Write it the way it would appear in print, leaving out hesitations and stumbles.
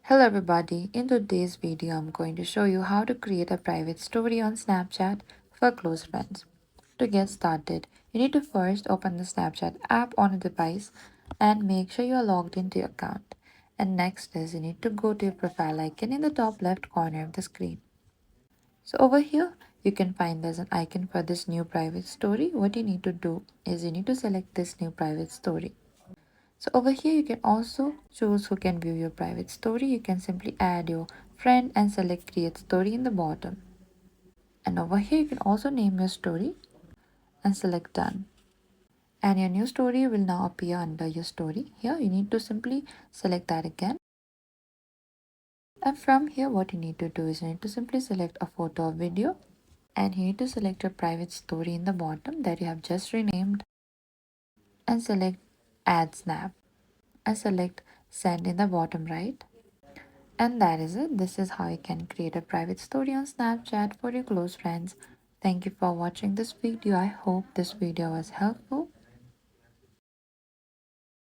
Hello everybody, in today's video I'm going to show you how to create a private story on Snapchat for close friends. To get started, you need to first open the Snapchat app on a device and make sure you are logged into your account. And next is you need to go to your profile icon in the top left corner of the screen. So over here you can find there's an icon for this new private story. What you need to do is you need to select this new private story. So over here you can also choose who can view your private story. You can simply add your friend and select create story in the bottom. And over here you can also name your story and select done. And your new story will now appear under your story. Here you need to simply select that again. And from here what you need to do is you need to simply select a photo or video. And you need to select your private story in the bottom that you have just renamed. And select add snap. And select send in the bottom right. And that is it. This is how you can create a private story on Snapchat for your close friends. Thank you for watching this video. I hope this video was helpful.